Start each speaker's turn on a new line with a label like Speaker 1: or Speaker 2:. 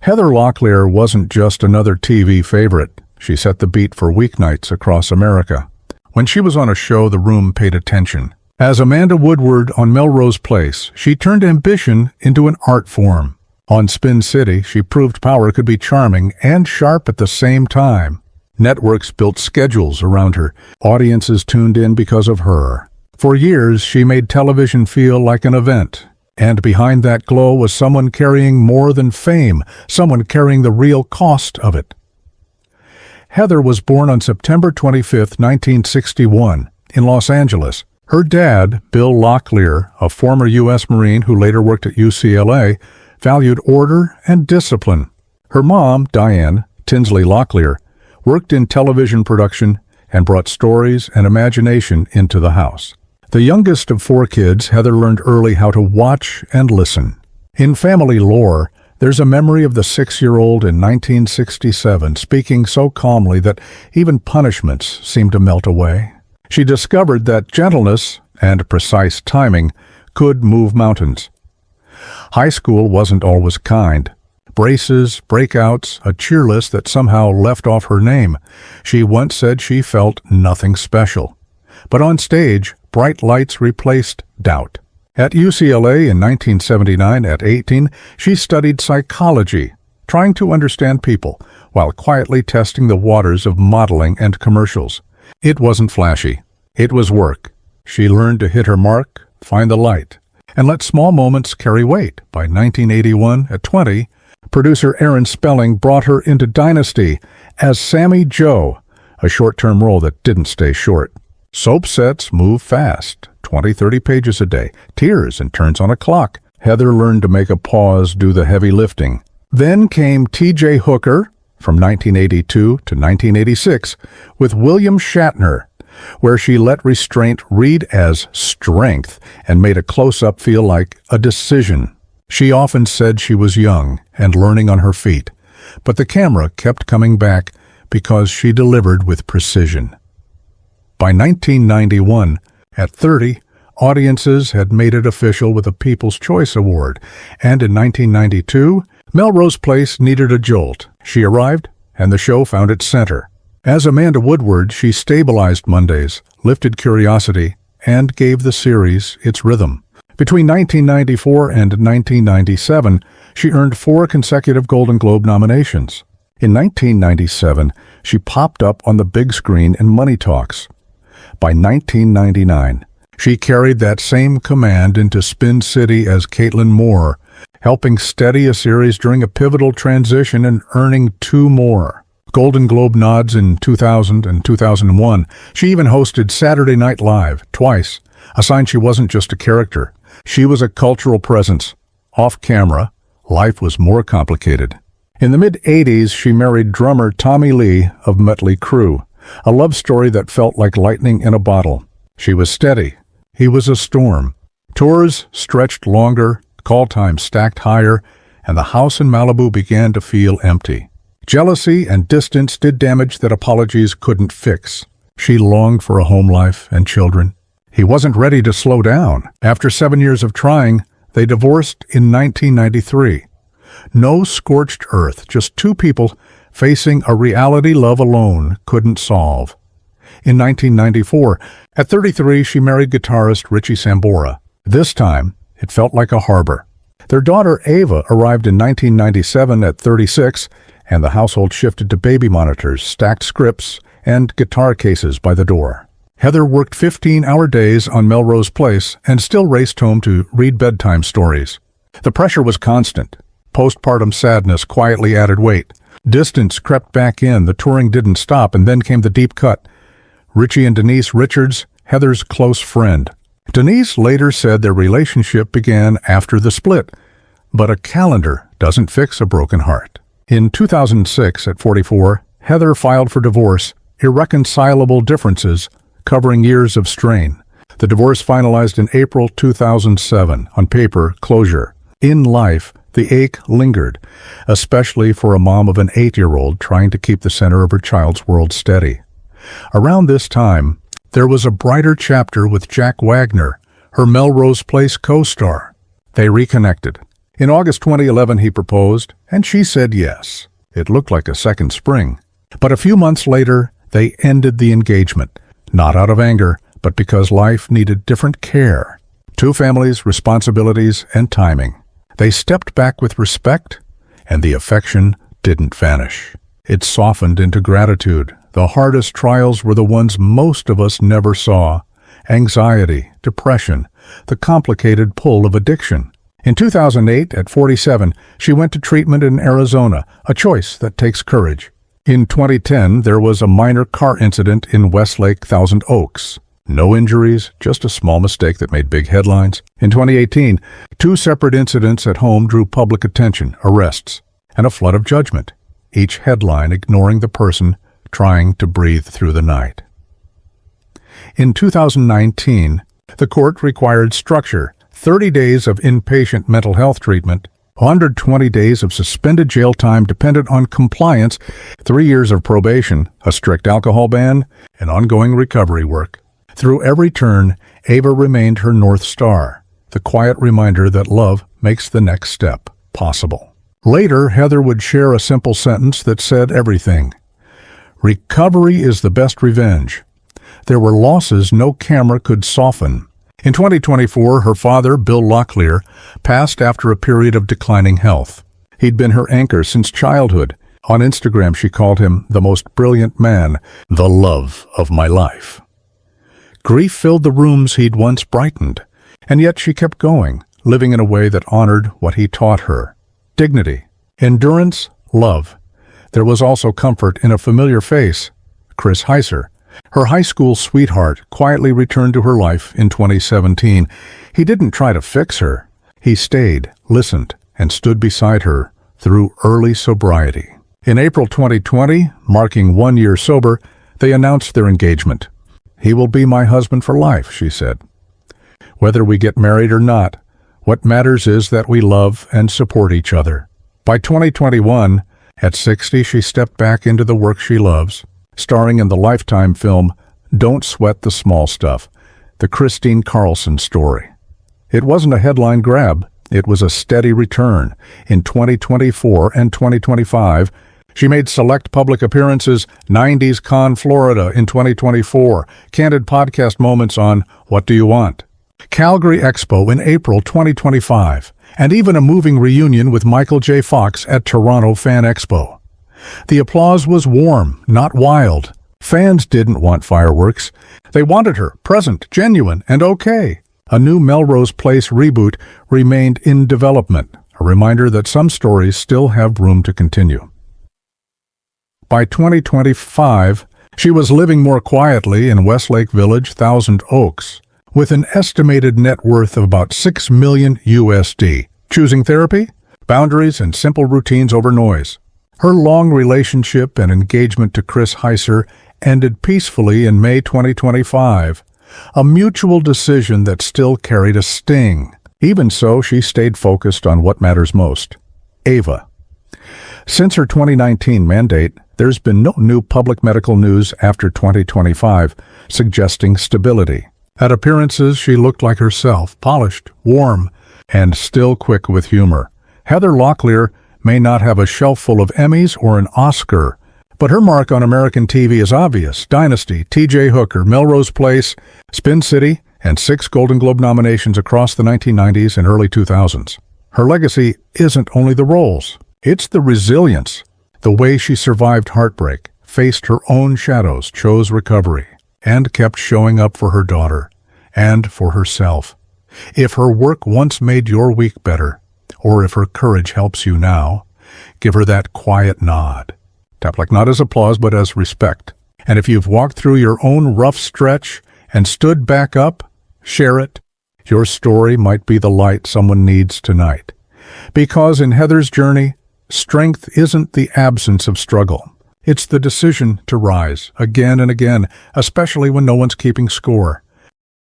Speaker 1: Heather Locklear wasn't just another TV favorite. She set the beat for weeknights across America. When she was on a show, the room paid attention. As Amanda Woodward on Melrose Place, she turned ambition into an art form. On Spin City, she proved power could be charming and sharp at the same time. Networks built schedules around her. Audiences tuned in because of her. For years, she made television feel like an event. And behind that glow was someone carrying more than fame, someone carrying the real cost of it. Heather was born on September 25, 1961, in Los Angeles. Her dad, Bill Locklear, a former U.S. Marine who later worked at UCLA, valued order and discipline. Her mom, Diane Tinsley Locklear, worked in television production and brought stories and imagination into the house. The youngest of 4 kids, Heather learned early how to watch and listen. In family lore, there's a memory of the 6-year-old in 1967 speaking so calmly that even punishments seemed to melt away. She discovered that gentleness and precise timing could move mountains. High school wasn't always kind. Braces, breakouts, a cheer list that somehow left off her name. She once said she felt nothing special. But on stage, bright lights replaced doubt. At UCLA in 1979, at 18, she studied psychology, trying to understand people while quietly testing the waters of modeling and commercials. It wasn't flashy. It was work. She learned to hit her mark, find the light, and let small moments carry weight. By 1981, at 20, producer Aaron Spelling brought her into Dynasty as Sammy Jo, a short-term role that didn't stay short. Soap sets move fast, 20-30 pages a day, tears and turns on a clock. Heather learned to make a pause do the heavy lifting. Then came T.J. Hooker from 1982 to 1986 with William Shatner, where she let restraint read as strength and made a close-up feel like a decision. She often said she was young and learning on her feet, but the camera kept coming back because she delivered with precision. By 1991, at 30, audiences had made it official with a People's Choice Award, and in 1992, Melrose Place needed a jolt. She arrived, and the show found its center. As Amanda Woodward, she stabilized Mondays, lifted curiosity, and gave the series its rhythm. Between 1994 and 1997, she earned 4 consecutive Golden Globe nominations. In 1997, she popped up on the big screen in Money Talks. By 1999, she carried that same command into Spin City as Caitlin Moore, helping steady a series during a pivotal transition and earning 2 more. Golden Globe nods in 2000 and 2001. She even hosted Saturday Night Live twice, a sign she wasn't just a character. She was a cultural presence. Off camera, life was more complicated. In the mid-'80s, she married drummer Tommy Lee of Mötley Crüe, a love story that felt like lightning in a bottle. She was steady. He was a storm. Tours stretched longer, call time stacked higher, and the house in Malibu began to feel empty. Jealousy and distance did damage that apologies couldn't fix. She longed for a home life and children. He wasn't ready to slow down. After 7 years of trying, they divorced in 1993. No scorched earth, just 2 people facing a reality love alone couldn't solve. In 1994, at 33, she married guitarist Richie Sambora. This time, it felt like a harbor. Their daughter Ava arrived in 1997 at 36, and the household shifted to baby monitors, stacked scripts, and guitar cases by the door. Heather worked 15-hour days on Melrose Place and still raced home to read bedtime stories. The pressure was constant. Postpartum sadness quietly added weight. Distance crept back in, the touring didn't stop, and then came the deep cut. Richie and Denise Richards, Heather's close friend. Denise later said their relationship began after the split, but a calendar doesn't fix a broken heart. In 2006, at 44, Heather filed for divorce, irreconcilable differences covering years of strain. The divorce finalized in April 2007, on paper, closure. In life, the ache lingered, especially for a mom of an 8-year-old trying to keep the center of her child's world steady. Around this time, there was a brighter chapter with Jack Wagner, her Melrose Place co-star. They reconnected. In August 2011, he proposed, and she said yes. It looked like a second spring. But a few months later, they ended the engagement, not out of anger, but because life needed different care. Two families, responsibilities, and timing. They stepped back with respect, and the affection didn't vanish. It softened into gratitude. The hardest trials were the ones most of us never saw. Anxiety, depression, the complicated pull of addiction. In 2008, at 47, she went to treatment in Arizona, a choice that takes courage. In 2010, there was a minor car incident in Westlake, Thousand Oaks. No injuries, just a small mistake that made big headlines. In 2018, two separate incidents at home drew public attention, arrests, and a flood of judgment, each headline ignoring the person trying to breathe through the night. In 2019, the court required structure, 30 days of inpatient mental health treatment, 120 days of suspended jail time dependent on compliance, 3 years of probation, a strict alcohol ban, and ongoing recovery work. Through every turn, Ava remained her North Star, the quiet reminder that love makes the next step possible. Later, Heather would share a simple sentence that said everything. Recovery is the best revenge. There were losses no camera could soften. In 2024, her father, Bill Locklear, passed after a period of declining health. He'd been her anchor since childhood. On Instagram, she called him the most brilliant man, the love of my life. Grief filled the rooms he'd once brightened, and yet she kept going, living in a way that honored what he taught her. Dignity, endurance, love. There was also comfort in a familiar face, Chris Heiser. Her high school sweetheart quietly returned to her life in 2017. He didn't try to fix her. He stayed, listened, and stood beside her through early sobriety. In April 2020, marking 1 year sober, they announced their engagement. "He will be my husband for life," she said. "Whether we get married or not, what matters is that we love and support each other." By 2021, at 60, she stepped back into the work she loves, starring in the Lifetime film Don't Sweat the Small Stuff, the Christine Carlson story. It wasn't a headline grab. It was a steady return. In 2024 and 2025, she made select public appearances, 90s Con, Florida in 2024, candid podcast moments on What Do You Want? Calgary Expo in April 2025, and even a moving reunion with Michael J. Fox at Toronto Fan Expo. The applause was warm, not wild. Fans didn't want fireworks. They wanted her, present, genuine, and okay. A new Melrose Place reboot remained in development, a reminder that some stories still have room to continue. By 2025, she was living more quietly in Westlake Village, Thousand Oaks, with an estimated net worth of about $6 million USD, choosing therapy, boundaries, and simple routines over noise. Her long relationship and engagement to Chris Heiser ended peacefully in May 2025, a mutual decision that still carried a sting. Even so, she stayed focused on what matters most. Ava. Since her 2019 mandate, there's been no new public medical news after 2025, suggesting stability. At appearances, she looked like herself, polished, warm, and still quick with humor. Heather Locklear may not have a shelf full of Emmys or an Oscar, but her mark on American TV is obvious. Dynasty, T.J. Hooker, Melrose Place, Spin City, and 6 Golden Globe nominations across the 1990s and early 2000s. Her legacy isn't only the roles. It's the resilience, the way she survived heartbreak, faced her own shadows, chose recovery, and kept showing up for her daughter and for herself. If her work once made your week better, or if her courage helps you now, give her that quiet nod. Tap like not as applause, but as respect. And if you've walked through your own rough stretch and stood back up, share it. Your story might be the light someone needs tonight. Because in Heather's journey, strength isn't the absence of struggle. It's the decision to rise again and again, especially when no one's keeping score.